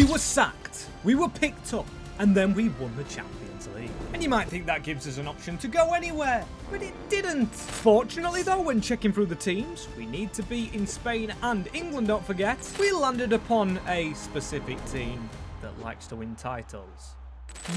were sacked, we were picked up, and then we won the Champions League. And you might think that gives us an option to go anywhere, but it didn't. Fortunately though, when checking through the teams, we need to be in Spain and England, don't forget, we landed upon a specific team that likes to win titles.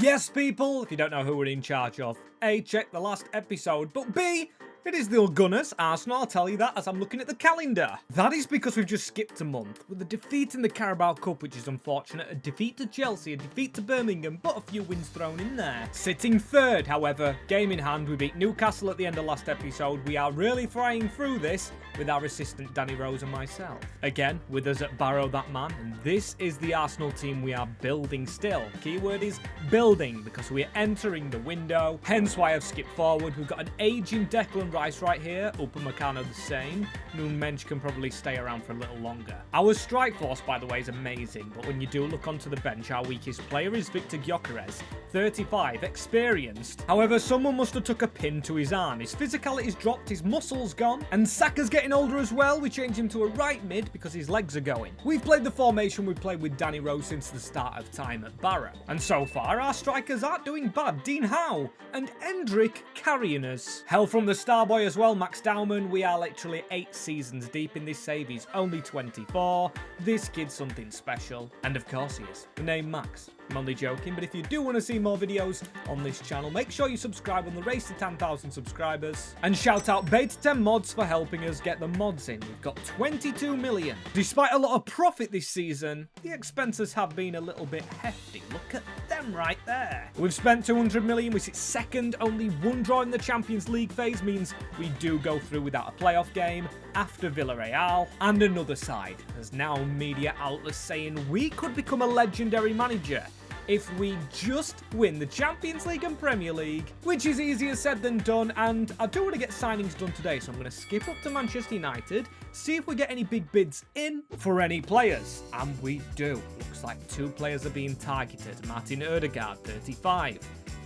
Yes, people, if you don't know who we're in charge of, A, check the last episode, but B, it is the Gunners, Arsenal, I'll tell you that as I'm looking at the calendar. That is because we've just skipped a month, with a defeat in the Carabao Cup, which is unfortunate, a defeat to Chelsea, a defeat to Birmingham, but a few wins thrown in there. Sitting third, however, game in hand, we beat Newcastle at the end of last episode. We are really flying through this with our assistant Danny Rose and myself. Again, with us at Barrow that man, and this is the Arsenal team we are building still. Keyword is building, because we are entering the window, hence why I've skipped forward. We've got an aging Declan Rice right here, Upamecano the same. Noon Mensch can probably stay around for a little longer. Our strike force, by the way, is amazing, but when you do look onto the bench, our weakest player is Victor Gyökeres, 35, experienced. However, someone must have took a pin to his arm. His physicality's dropped, his muscles gone, and Saka's getting older as well. We changed him to a right mid because his legs are going. We've played the formation we've played with Danny Rose since the start of time at Barrow, and so far our strikers aren't doing bad. Dean Howe and Endrick carrying us. Hell from the Starboy as well, Max Dowman. We are literally 8 seasons deep in this save. He's only 24. This kid's something special, and of course he is. The name Max. I'm only joking, but if you do want to see more videos on this channel, make sure you subscribe on the race to 10,000 subscribers. And shout out Beta 10 Mods for helping us get the mods in. We've got 22 million. Despite a lot of profit this season, the expenses have been a little bit hefty. Look at them right there. We've spent 200 million, we sit second. Only one draw in the Champions League phase means we do go through without a playoff game after Villarreal. And another side, there's now media outlets saying we could become a legendary manager if we just win the Champions League and Premier League, which is easier said than done, and I do want to get signings done today, so I'm going to skip up to Manchester United, see if we get any big bids in for any players, and we do. Looks like 2 players are being targeted. Martin Odegaard, 35.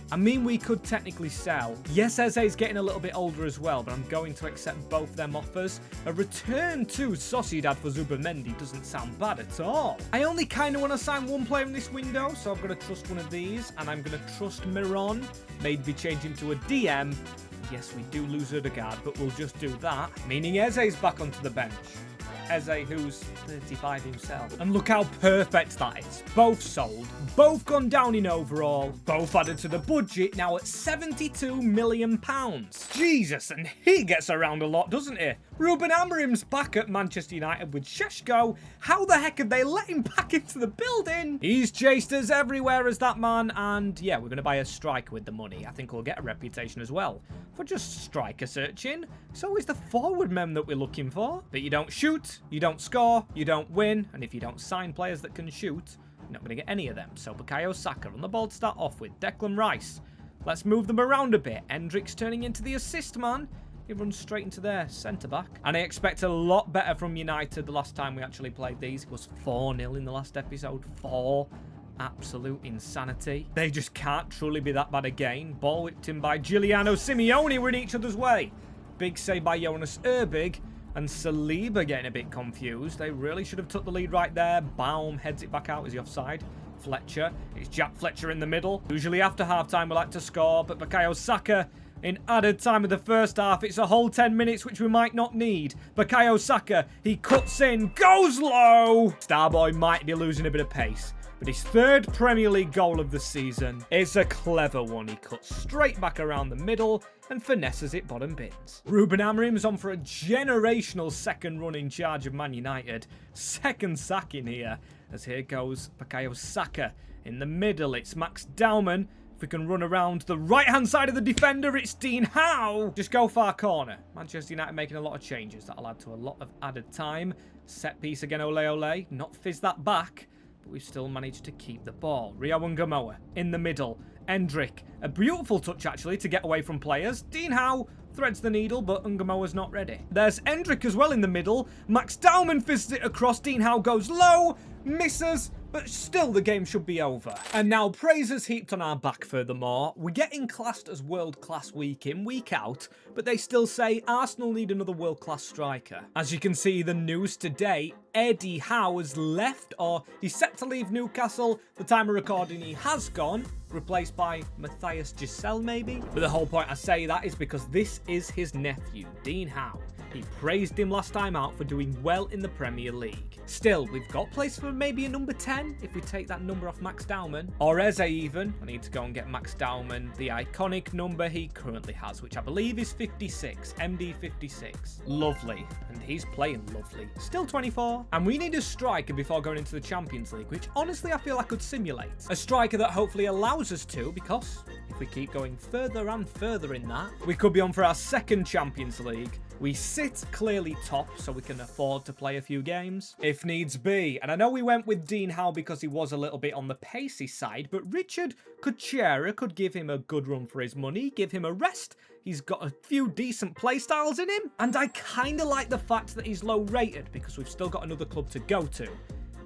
I mean, we could technically sell. Yes, Eze's getting a little bit older as well, but I'm going to accept both them offers. A return to Sociedad for Zubimendi doesn't sound bad at all. I only kind of want to sign one player in this window, so I'm going to trust one of these, and I'm going to trust Miron. Maybe change him to a DM. Yes, we do lose Odegaard, but we'll just do that, meaning Eze's back onto the bench. Eze, who's 35 himself. And look how perfect that is. Both sold, both gone down in overall, both added to the budget, now at £72 million. Jesus, and he gets around a lot, doesn't he? Ruben Amorim's back at Manchester United with Šeško. How the heck have they let him back into the building? He's chased us everywhere as that man, and yeah, we're going to buy a striker with the money. I think we'll get a reputation as well for just striker searching. It's always the forward men that we're looking for. But you don't shoot, you don't score, you don't win, and if you don't sign players that can shoot, you're not going to get any of them. So Bukayo Saka on the ball to start off with. Declan Rice. Let's move them around a bit. Endrick's turning into the assist man. He runs straight into their centre-back. And I expect a lot better from United the last time we actually played these. It was 4-0 in the last episode. 4. Absolute insanity. They just can't truly be that bad again. Ball whipped in by Giuliano Simeone. We're in each other's way. Big save by Jonas Erbig. And Saliba getting a bit confused. They really should have took the lead right there. Baum heads it back out. Is he offside? Fletcher. It's Jack Fletcher in the middle. Usually after half-time we like to score, but Bukayo Saka in added time of the first half. It's a whole 10 minutes, which we might not need. Bukayo Saka, he cuts in, goes low. Starboy might be losing a bit of pace, but his 3rd Premier League goal of the season is a clever one. He cuts straight back around the middle and finesses it bottom bins. Ruben Amorim's on for a generational 2nd run in charge of Man United. 2nd sack in here, as here goes Bukayo Saka. In the middle, it's Max Dowman. If we can run around the right-hand side of the defender, it's Dean Howe. Just go far corner. Manchester United making a lot of changes. That'll add to a lot of added time. Set piece again, ole ole. Not fizz that back, but we've still managed to keep the ball. Rio Ngamoa in the middle. Endrick. A beautiful touch, actually, to get away from players. Dean Howe threads the needle, but Ngamoa's not ready. There's Endrick as well in the middle. Max Dowman fizzes it across. Dean Howe goes low. Misses. But still, the game should be over. And now praise is heaped on our back furthermore. We're getting classed as world-class week in, week out, but they still say Arsenal need another world-class striker. As you can see, the news today, Eddie Howe has left, or he's set to leave Newcastle. The time of recording, he has gone, replaced by Matthias Giselle maybe. But the whole point I say that is because this is his nephew, Dean Howe. He praised him last time out for doing well in the Premier League. Still, we've got place for maybe a number 10 if we take that number off Max Dowman. Or Eze even. I need to go and get Max Dowman the iconic number he currently has, which I believe is 56, MD 56. Lovely. And he's playing lovely. Still 24. And we need a striker before going into the Champions League, which honestly I feel I could simulate. A striker that hopefully allows us to, because if we keep going further and further in that, we could be on for our second Champions League. We sit clearly top, so we can afford to play a few games, if needs be. And I know we went with Dean Howe because he was a little bit on the pacey side, but Richard Kuchera could give him a good run for his money, give him a rest. He's got a few decent play styles in him, and I kind of like the fact that he's low rated because we've still got another club to go to.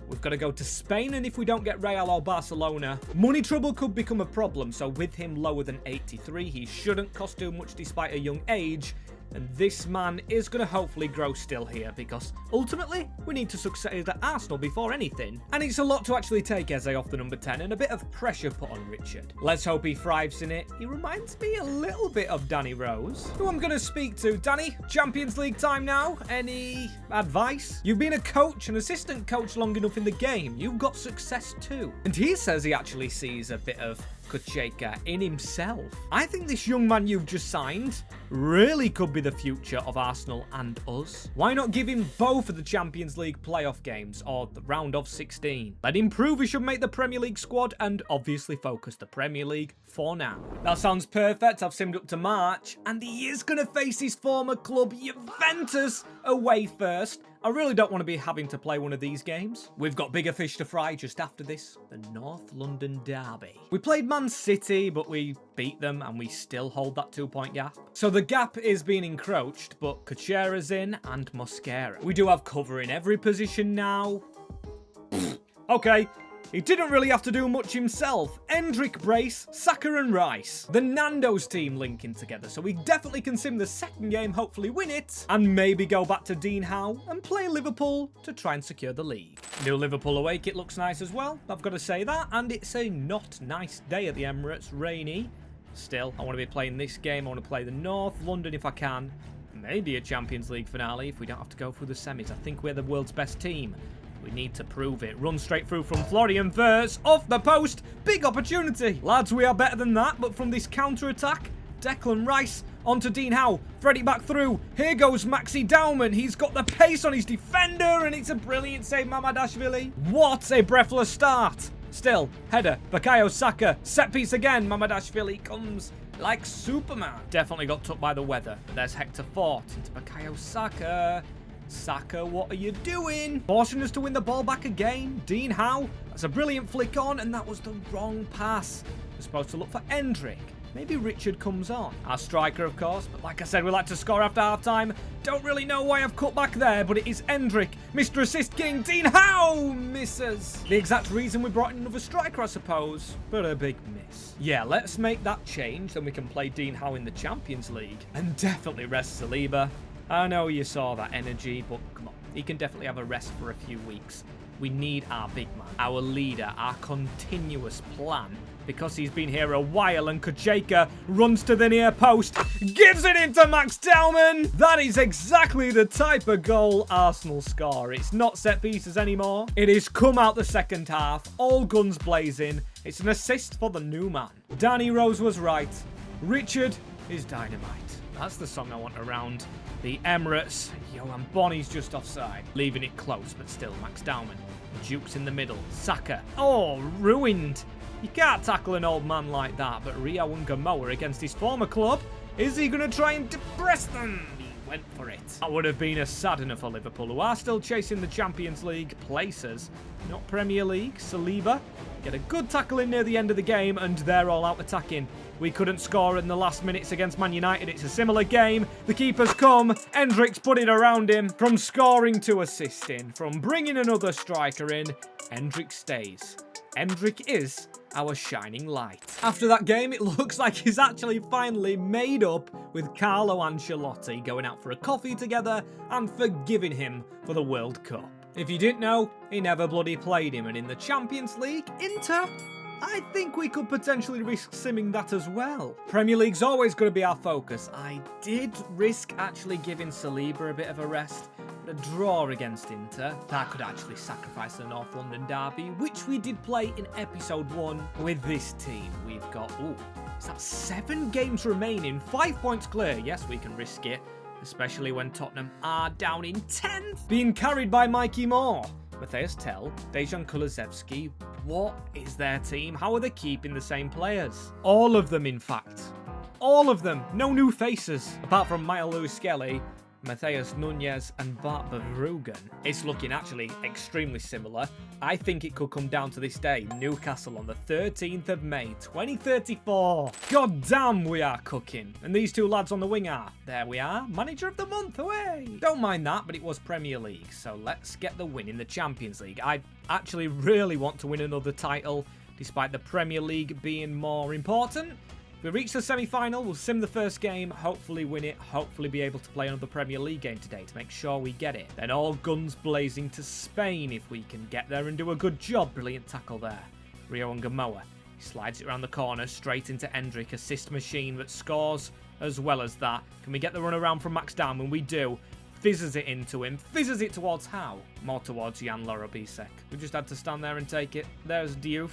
We've got to go to Spain, and if we don't get Real or Barcelona, money trouble could become a problem. So with him lower than 83, he shouldn't cost too much despite a young age. And this man is going to hopefully grow still here because ultimately we need to succeed at Arsenal before anything. And it's a lot to actually take Eze off the number 10 and a bit of pressure put on Richard. Let's hope he thrives in it. He reminds me a little bit of Danny Rose, who I'm going to speak to. Danny, Champions League time now. Any advice? You've been a coach and assistant coach long enough in the game. You've got success too. And he says he actually sees a bit of Kuchera in himself. I think this young man you've just signed really could be the future of Arsenal and us. Why not give him both of the Champions League playoff games or the round of 16? Let him prove he should make the Premier League squad and obviously focus the Premier League for now. That sounds perfect. I've simmed up to March and he is going to face his former club Juventus away first. I really don't want to be having to play one of these games. We've got bigger fish to fry just after this, the North London derby. We played Man City, but we beat them and we still hold that 2-point gap. So the gap is being encroached, but Kuchera's in and Mosquera. We do have cover in every position now. Okay. He didn't really have to do much himself. Endrick, Brace, Saka and Rice. The Nando's team linking together, so we definitely can sim the second game, hopefully win it, and maybe go back to Dean Howe and play Liverpool to try and secure the league. New Liverpool away kit looks nice as well, I've got to say that, and it's a not nice day at the Emirates, rainy. Still, I want to be playing this game, I want to play the North London if I can. Maybe a Champions League finale if we don't have to go through the semis. I think we're the world's best team. We need to prove it. Run straight through from Florian Wirtz. Off the post. Big opportunity. Lads, we are better than that. But from this counter-attack, Declan Rice onto Dean Howe. Thread it back through. Here goes Maxi Dowman. He's got the pace on his defender. And it's a brilliant save, Mamadashvili. What a breathless start. Still, header. Bukayo Saka. Set piece again. Mamadashvili comes like Superman. Definitely got took by the weather. But there's Hector Fort into Bukayo Saka. Saka, what are you doing? Forcing us to win the ball back again. Dean Howe, that's a brilliant flick on, and that was the wrong pass. We're supposed to look for Endrick. Maybe Richard comes on. Our striker, of course, but like I said, we like to score after half-time. Don't really know why I've cut back there, but it is Endrick. Mr. Assist King, Dean Howe misses. The exact reason we brought in another striker, I suppose, but a big miss. Yeah, let's make that change, then we can play Dean Howe in the Champions League. And definitely rest Saliba. I know you saw that energy, but come on. He can definitely have a rest for a few weeks. We need our big man, our leader, our continuous plan. Because he's been here a while and Kuchera runs to the near post, gives it into Max Dowman. That is exactly the type of goal Arsenal score. It's not set pieces anymore. It is come out the second half, all guns blazing. It's an assist for the new man. Danny Rose was right. Richard is dynamite. That's the song I want around the Emirates. Johan Bonny's just offside. Leaving it close, but still Max Dowman. Duke's in the middle. Saka. Oh, ruined. You can't tackle an old man like that, but Rio Ungamoa against his former club. Is he going to try and depress them? He went for it. That would have been a saddener for Liverpool, who are still chasing the Champions League places. Not Premier League. Saliba get a good tackle in near the end of the game, and they're all out attacking. We couldn't score in the last minutes against Man United. It's a similar game. The keeper's come. Hendrik's put it around him. From scoring to assisting, from bringing another striker in, Hendrik stays. Hendrik is our shining light. After that game, it looks like he's actually finally made up with Carlo Ancelotti, going out for a coffee together and forgiving him for the World Cup. If you didn't know, he never bloody played him, and in the Champions League, Inter, I think we could potentially risk simming that as well. Premier League's always going to be our focus. I did risk actually giving Saliba a bit of a rest, but a draw against Inter, that could actually sacrifice the North London derby, which we did play in episode 1. With this team, we've got, is that 7 games remaining, 5 points clear. Yes, we can risk it, especially when Tottenham are down in 10th. Being carried by Mikey Moore, Matthias Tell, Dejan Kulusevski. What is their team? How are they keeping the same players? All of them, in fact. All of them. No new faces. Apart from Maio Lewis Skelly, Matheus Nunes and Bart Verbruggen. It's looking actually extremely similar. I think it could come down to this day. Newcastle on the 13th of May, 2034. God damn, we are cooking. And these two lads on the wing are, there we are, Manager of the Month away. Don't mind that, but it was Premier League. So let's get the win in the Champions League. I actually really want to win another title, despite the Premier League being more important. If we reach the semi-final, we'll sim the first game, hopefully win it, hopefully be able to play another Premier League game today to make sure we get it. Then all guns blazing to Spain if we can get there and do a good job. Brilliant tackle there. Rio and Gamoa. He slides it around the corner, straight into Hendrik, assist machine that scores as well as that. Can we get the run around from Max Down? We do. Fizzes it into him. Fizzes it towards how? More towards Jan Lorobisek. We just had to stand there and take it. There's Diouf.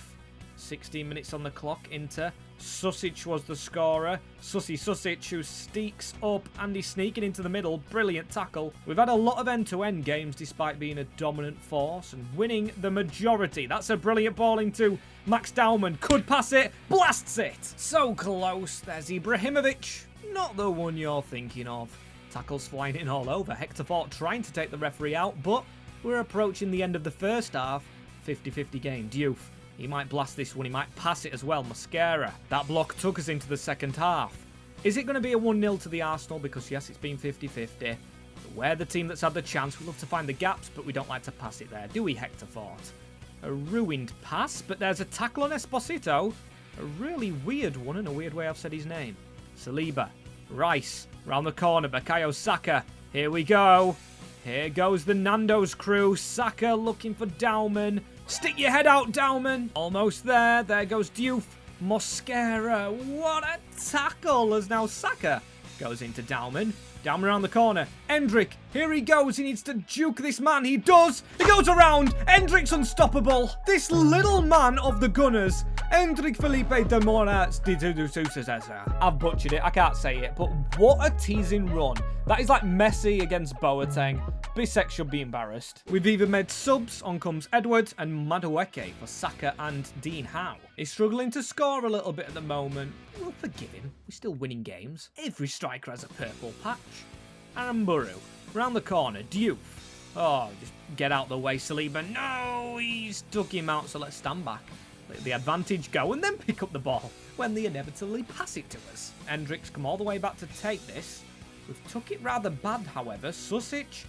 16 minutes on the clock. Inter. Susic was the scorer. Susic, who sneaks up and he's sneaking into the middle. Brilliant tackle. We've had a lot of end-to-end games despite being a dominant force and winning the majority. That's a brilliant ball into Max Daumann. Could pass it. Blasts it. So close. There's Ibrahimovic. Not the one you're thinking of. Tackles flying in all over. Hector Fort trying to take the referee out, but we're approaching the end of the first half. 50-50 game. Diouf. He might blast this one. He might pass it as well. Mascara. That block took us into the second half. Is it going to be a 1-0 to the Arsenal? Because, yes, it's been 50-50. We're the team that's had the chance. We love to find the gaps, but we don't like to pass it there. Do we, Hector Fort? A ruined pass, but there's a tackle on Esposito. A really weird one, and a weird way I've said his name. Saliba. Rice. Round the corner. Bukayo Saka. Here we go. Here goes the Nando's crew. Saka looking for Daumann. Stick your head out, Daumann. Almost there. There goes Diouf. Mosquera. What a tackle as now Saka goes into Daumann. Daumann around the corner. Hendrik. Here he goes. He needs to juke this man. He does. He goes around. Hendrik's unstoppable. This little man of the Gunners. Hendrik Felipe de Moraes. I've butchered it. I can't say it. But what a teasing run. That is like Messi against Boateng. Bissek should be embarrassed. We've even made subs. On comes Edwards and Madueke for Saka and Dean Howe. He's struggling to score a little bit at the moment. We'll forgive him. We're still winning games. Every striker has a purple patch. Aramburu. Round the corner. Diouf. Oh, just get out the way, Saliba. No, he's took him out, so let's stand back. Let the advantage go and then pick up the ball when they inevitably pass it to us. Hendrik's come all the way back to take this. We've took it rather bad, however. Susic.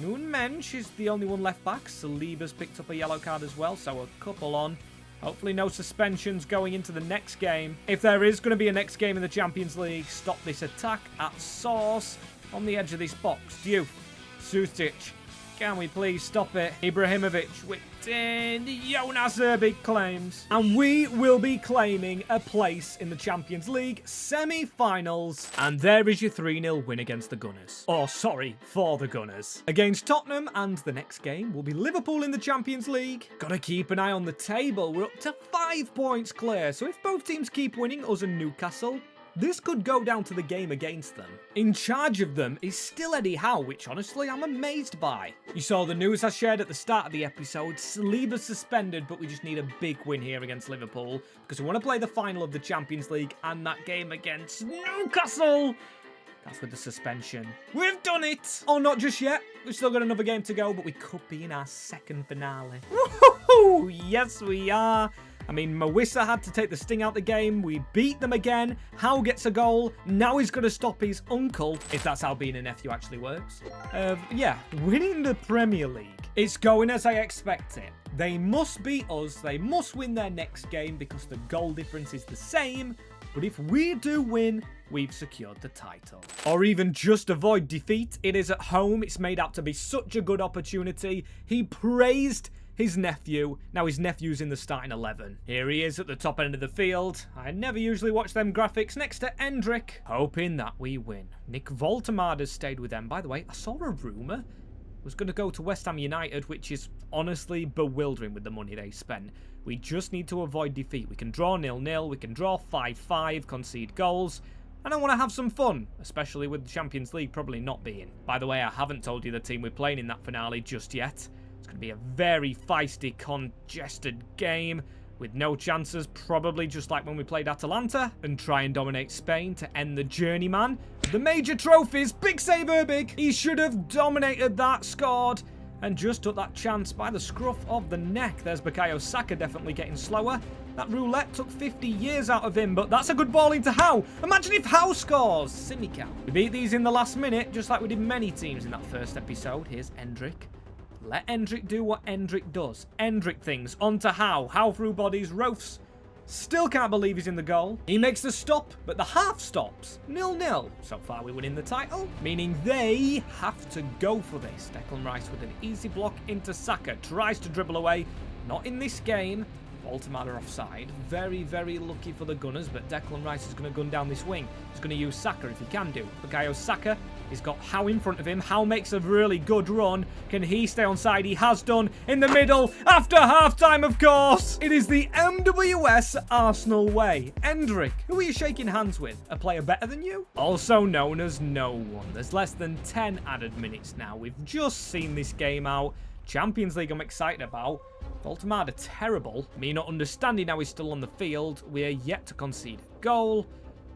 Noon Mensch is the only one left back. Saliba's picked up a yellow card as well, so a couple on. Hopefully no suspensions going into the next game. If there is going to be a next game in the Champions League, stop this attack at source on the edge of this box. Diouf. Susic. Can we please stop it? Ibrahimovic with Jonas Erbic claims. And we will be claiming a place in the Champions League semi-finals. And there is your 3-0 win against the Gunners. Or, sorry, for the Gunners. Against Tottenham, and the next game will be Liverpool in the Champions League. Gotta keep an eye on the table. We're up to 5 points clear. So if both teams keep winning, us and Newcastle, this could go down to the game against them. In charge of them is still Eddie Howe, which honestly I'm amazed by. You saw the news I shared at the start of the episode. Saliba's suspended, but we just need a big win here against Liverpool because we want to play the final of the Champions League and that game against Newcastle. That's with the suspension. We've done it! Oh, not just yet. We've still got another game to go, but we could be in our second finale. Woohoo! Yes, we are. I mean, Mawissa had to take the sting out the game. We beat them again. Howe gets a goal. Now he's going to stop his uncle, if that's how being a nephew actually works. Yeah, winning the Premier League. It's going as I expect it. They must beat us. They must win their next game because the goal difference is the same. But if we do win, we've secured the title. Or even just avoid defeat. It is at home. It's made out to be such a good opportunity. He praised his nephew. Now his nephew's in the starting 11. Here he is at the top end of the field. I never usually watch them graphics next to Endrick, hoping that we win. Nick Voltemada's stayed with them. By the way, I saw a rumour was going to go to West Ham United, which is honestly bewildering with the money they spent. We just need to avoid defeat. We can draw 0-0, we can draw 5-5, concede goals, and I want to have some fun, especially with the Champions League probably not being. By the way, I haven't told you the team we're playing in that finale just yet. It's going to be a very feisty, congested game with no chances, probably just like when we played Atalanta, and try and dominate Spain to end the Journeyman. The major trophies, big save Urbig. He should have dominated that, scored, and just took that chance by the scruff of the neck. There's Bukayo Saka definitely getting slower. That roulette took 50 years out of him, but that's a good ball into Howe. Imagine if Howe scores. Simicao. We beat these in the last minute, just like we did many teams in that first episode. Here's Endrick. Let Endrick do what Endrick does. Endrick things onto Howe. Howe through bodies, Rofes. Still can't believe he's in the goal. He makes the stop, but the half stops. 0-0. So far we're winning the title, meaning they have to go for this. Declan Rice with an easy block into Saka. Tries to dribble away. Not in this game. Voltemada offside. Very, very lucky for the Gunners, but Declan Rice is going to gun down this wing. He's going to use Saka if he can do. Bukayo Saka, he's got Howe in front of him. Howe makes a really good run. Can he stay on side? He has done in the middle after half-time, of course. It is the MWS Arsenal way. Endrick, who are you shaking hands with? A player better than you? Also known as no one. There's less than 10 added minutes now. We've just seen this game out. Champions League I'm excited about. Voltemada terrible. Me not understanding how he's still on the field. We are yet to concede a goal.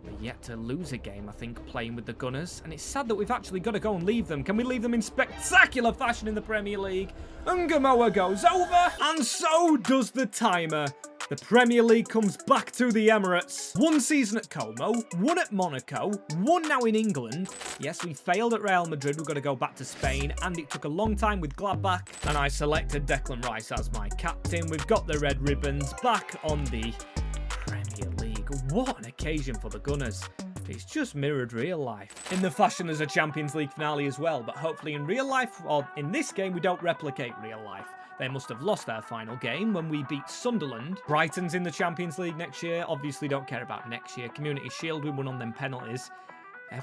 We're yet to lose a game, I think, playing with the Gunners. And it's sad that we've actually got to go and leave them. Can we leave them in spectacular fashion in the Premier League? Ungamoa goes over, and so does the timer. The Premier League comes back to the Emirates. 1 season at Como, 1 at Monaco, 1 now in England. Yes, we failed at Real Madrid. We've got to go back to Spain, and it took a long time with Gladbach. And I selected Declan Rice as my captain. We've got the red ribbons back on the Premier League. What an occasion for the Gunners. It's just mirrored real life. In the fashion as a Champions League finale as well, but hopefully in real life, or in this game, we don't replicate real life. They must have lost their final game when we beat Sunderland. Brighton's in the Champions League next year. Obviously don't care about next year. Community Shield, we won on them penalties.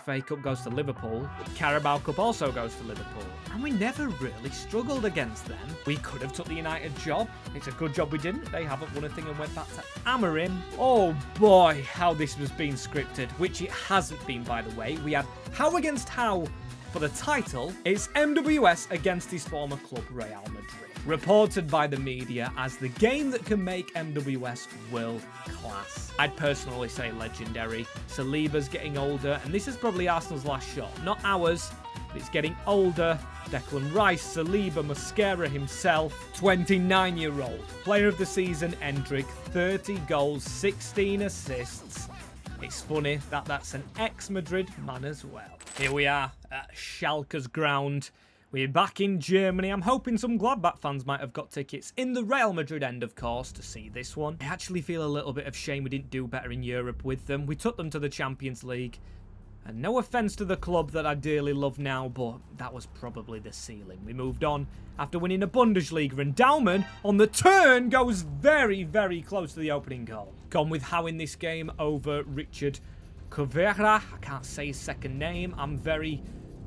FA Cup goes to Liverpool. Carabao Cup also goes to Liverpool. And we never really struggled against them. We could have took the United job. It's a good job we didn't. They haven't won a thing and went back to Amorim. Oh boy, how this was being scripted, which it hasn't been, by the way. We had Howe against Howe for the title. It's MWS against his former club, Real Madrid. Reported by the media as the game that can make MWS world class. I'd personally say legendary. Saliba's getting older, and this is probably Arsenal's last shot. Not ours, but it's getting older. Declan Rice, Saliba, Mascara himself, 29-year-old. Player of the season, Endrick, 30 goals, 16 assists. It's funny that that's an ex-Madrid man as well. Here we are at Schalke's ground. We're back in Germany. I'm hoping some Gladbach fans might have got tickets in the Real Madrid end, of course, to see this one. I actually feel a little bit of shame we didn't do better in Europe with them. We took them to the Champions League. And no offence to the club that I dearly love now, but that was probably the ceiling. We moved on after winning a Bundesliga, and Daumann on the turn goes very, very close to the opening goal. Gone with Howe in this game over Richard Covera. I can't say his second name. I'm very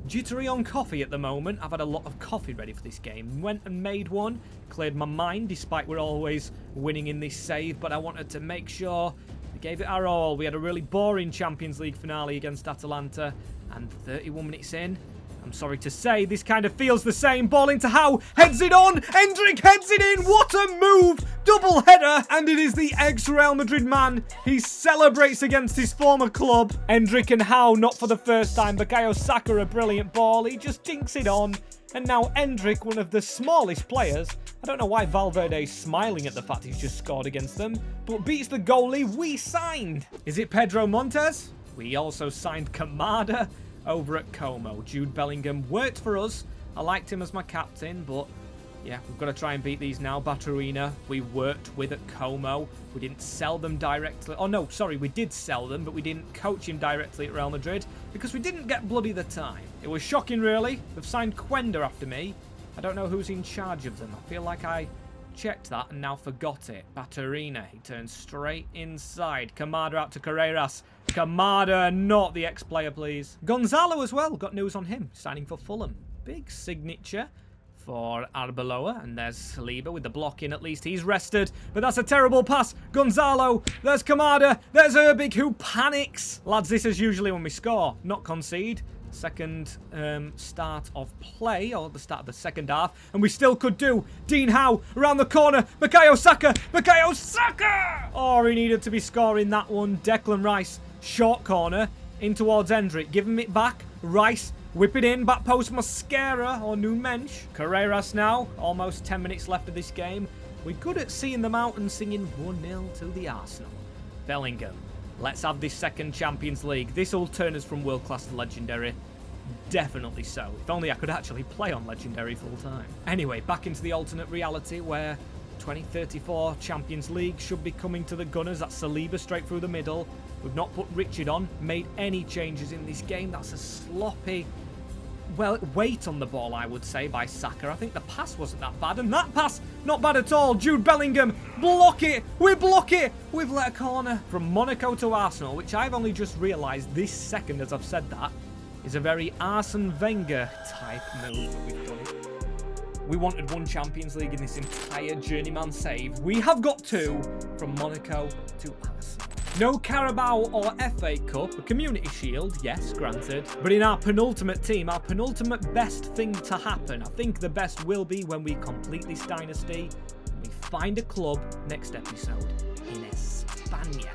jittery on coffee at the moment. I've had a lot of coffee ready for this game. Went and made one, cleared my mind, despite we're always winning in this save, but I wanted to make sure we gave it our all. We had a really boring Champions League finale against Atalanta, and 31 minutes in, I'm sorry to say, this kind of feels the same. Ball into Howe, heads it on, Endrick heads it in, what a move! Double header, and it is the ex-Real Madrid man. He celebrates against his former club. Endrick and Howe, not for the first time. Bukayo Saka, a brilliant ball, he just dinks it on. And now Endrick, one of the smallest players, I don't know why Valverde's smiling at the fact he's just scored against them, but beats the goalie we signed. Is it Pedro Montes? We also signed Kamada over at Como. Jude Bellingham worked for us. I liked him as my captain, but yeah, we've got to try and beat these now. Baturina, we worked with at Como. We didn't sell them directly. Oh, no, sorry, we did sell them, but we didn't coach him directly at Real Madrid because we didn't get bloody the time. It was shocking, really. They've signed Quenda after me. I don't know who's in charge of them. I feel like I checked that and now forgot it. Baturina, he turns straight inside. Kamada out to Carreras. Kamada, not the ex-player, please. Gonzalo as well. Got news on him. Signing for Fulham. Big signature for Arbeloa, and there's Saliba with the block in. At least he's rested, but that's a terrible pass. Gonzalo, there's Kamada, there's Urbig who panics. Lads, this is usually when we score, not concede. Second start of play, or the start of the second half, and we still could do. Dean Howe around the corner. Bukayo Saka. Bukayo Saka! Oh, he needed to be scoring that one. Declan Rice, short corner, in towards Hendrick. Give him it back. Rice, whip it in. Back post Mosquera or Numensch. Carreras now. Almost 10 minutes left of this game. We're good at seeing them out and singing 1-0 to the Arsenal. Bellingham. Let's have this second Champions League. This will turn us from world-class to legendary. Definitely so. If only I could actually play on legendary full-time. Anyway, back into the alternate reality where 2034 Champions League should be coming to the Gunners. That's Saliba straight through the middle. We've not put Richard on, made any changes in this game. That's a sloppy, well, weight on the ball, I would say, by Saka. I think the pass wasn't that bad, and that pass, not bad at all. Jude Bellingham, block it, we block it. We've let a corner from Monaco to Arsenal, which I've only just realised this second as I've said that, is a very Arsene Wenger type move that we've done. We wanted one Champions League in this entire journeyman save. We have got two from Monaco to Arsenal. No Carabao or FA Cup, a Community Shield, yes, granted. But in our penultimate team, our penultimate best thing to happen, I think the best will be when we complete this dynasty and we find a club next episode in España.